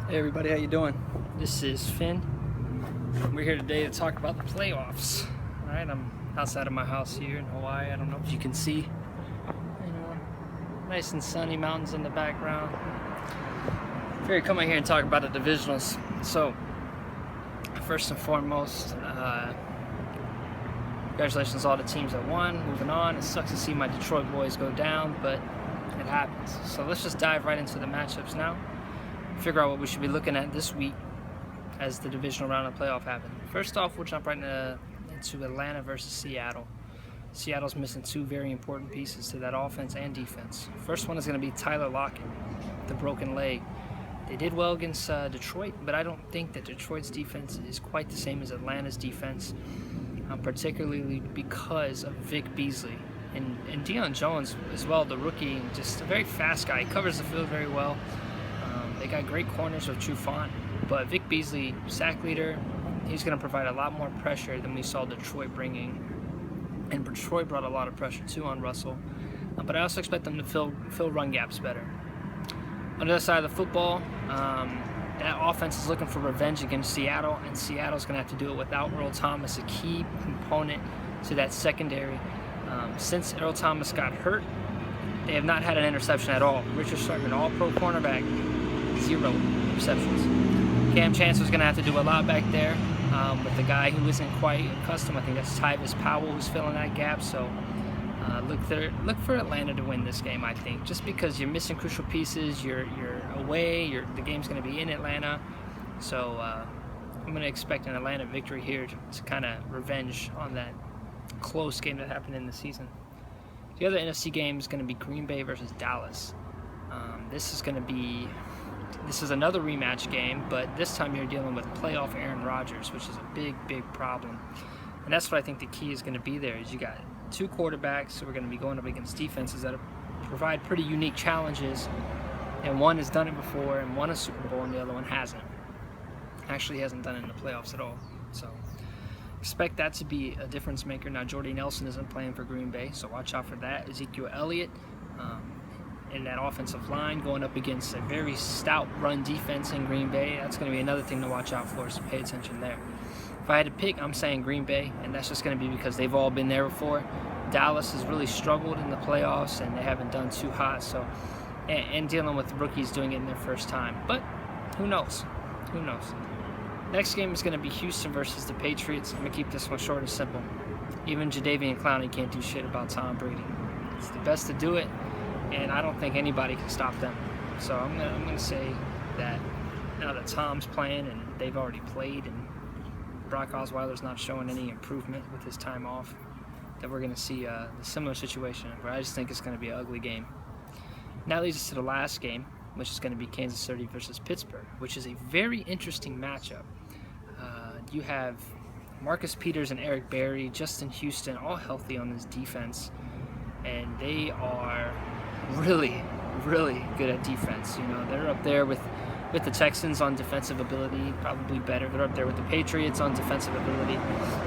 Hey everybody, how you doing? This is Finn. We're here today to talk about the playoffs. Alright, I'm outside of my house here in Hawaii. I don't know if you can see. Nice and sunny, mountains in the background. Figured come out here and talk about the divisionals. So, first and foremost, congratulations to all the teams that won. Moving on. It sucks to see my Detroit boys go down, but it happens. So let's just dive right into the matchups now. Figure out what we should be looking at this week as the divisional round of playoff happen. First off, we'll jump right into Atlanta versus Seattle. Seattle's missing two very important pieces to that offense and defense. First one is going to be Tyler Lockett, the broken leg. They did well against Detroit, but I don't think that Detroit's defense is quite the same as Atlanta's defense, particularly because of Vic Beasley. And Deion Jones as well, the rookie, just a very fast guy. He covers the field very well. They got great corners with Trufant, but Vic Beasley, sack leader, he's going to provide a lot more pressure than we saw Detroit bringing. And Detroit brought a lot of pressure too on Russell. But I also expect them to fill run gaps better. On the other side of the football, that offense is looking for revenge against Seattle, and Seattle's going to have to do it without Earl Thomas, a key component to that secondary. Since Earl Thomas got hurt, they have not had an interception at all. Richard Sherman, all-pro cornerback, 0 receptions. Cam Chancellor's going to have to do a lot back there with the guy who isn't quite accustomed. I think that's Tyvis Powell who's filling that gap. So look for Atlanta to win this game, I think. Just because you're missing crucial pieces, you're away, the game's going to be in Atlanta. So I'm going to expect an Atlanta victory here to kind of revenge on that close game that happened in the season. The other NFC game is going to be Green Bay versus Dallas. This is another rematch game, but this time you're dealing with playoff Aaron Rodgers, which is a big problem. And that's what I think the key is going to be there. Is you got two quarterbacks who are going to be going up against defenses that provide pretty unique challenges, and one has done it before and won a Super Bowl, and the other one hasn't. Actually, hasn't done it in the playoffs at all. So expect that to be a difference maker. Now, Jordy Nelson isn't playing for Green Bay, so watch out for that. Ezekiel Elliott in that offensive line going up against a very stout run defense in Green Bay. That's going to be another thing to watch out for, so pay attention there. If I had to pick, I'm saying Green Bay, and that's just going to be because they've all been there before. Dallas has really struggled in the playoffs, and they haven't done too hot, so and dealing with rookies doing it in their first time. But who knows? Who knows? Next game is going to be Houston versus the Patriots. I'm going to keep this one short and simple. Even Jadeveon Clowney can't do shit about Tom Brady. It's the best to do it, and I don't think anybody can stop them. So I'm gonna say that now that Tom's playing and they've already played and Brock Osweiler's not showing any improvement with his time off, that we're going to see a similar situation where I just think it's going to be an ugly game. And that leads us to the last game, which is going to be Kansas City versus Pittsburgh, which is a very interesting matchup. You have Marcus Peters and Eric Berry, Justin Houston, all healthy on this defense, and they are really good at defense. You know, they're up there with the Texans on defensive ability, probably better. They're up there with the Patriots on defensive ability.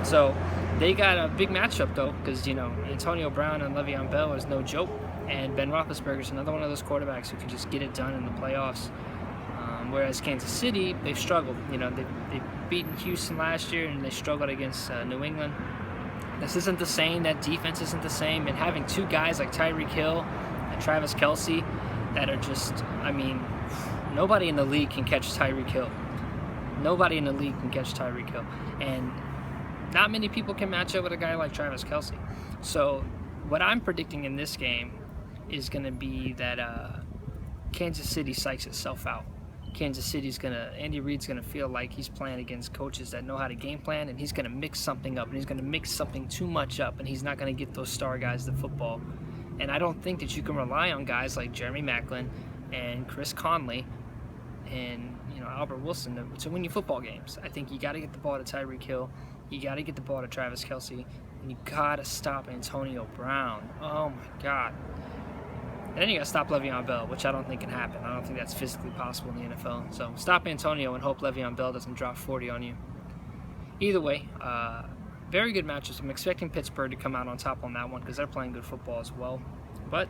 So they got a big matchup though, because Antonio Brown and Le'Veon Bell is no joke, and Ben Roethlisberger is another one of those quarterbacks who can just get it done in the playoffs. Whereas Kansas City, they've struggled. They've beaten Houston last year, and they struggled against New England. This isn't the same. That defense isn't the same. And having two guys like Tyreek Hill and Travis Kelce that are just, nobody in the league can catch Tyreek Hill. Nobody in the league can catch Tyreek Hill. And not many people can match up with a guy like Travis Kelce. So what I'm predicting in this game is going to be that Kansas City psychs itself out. Andy Reid's going to feel like he's playing against coaches that know how to game plan, and he's going to mix something up, and he's going to mix something too much up, and he's not going to get those star guys the football. And I don't think that you can rely on guys like Jeremy Maclin and Chris Conley and Albert Wilson to win your football games. I think you got to get the ball to Tyreek Hill, you got to get the ball to Travis Kelce, and you got to stop Antonio Brown. Oh my God. And then you got to stop Le'Veon Bell, which I don't think can happen. I don't think that's physically possible in the NFL. So stop Antonio and hope Le'Veon Bell doesn't drop 40 on you. Either way, very good matches. I'm expecting Pittsburgh to come out on top on that one because they're playing good football as well. But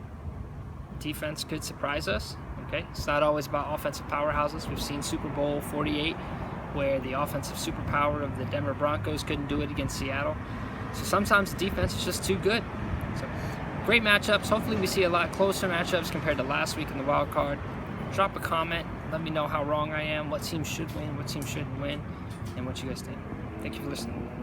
defense could surprise us. Okay, it's not always about offensive powerhouses. We've seen Super Bowl 48 where the offensive superpower of the Denver Broncos couldn't do it against Seattle. So sometimes the defense is just too good. So great matchups. Hopefully we see a lot closer matchups compared to last week in the wild card. Drop a comment. Let me know how wrong I am, what team should win, what team shouldn't win, and what you guys think. Thank you for listening.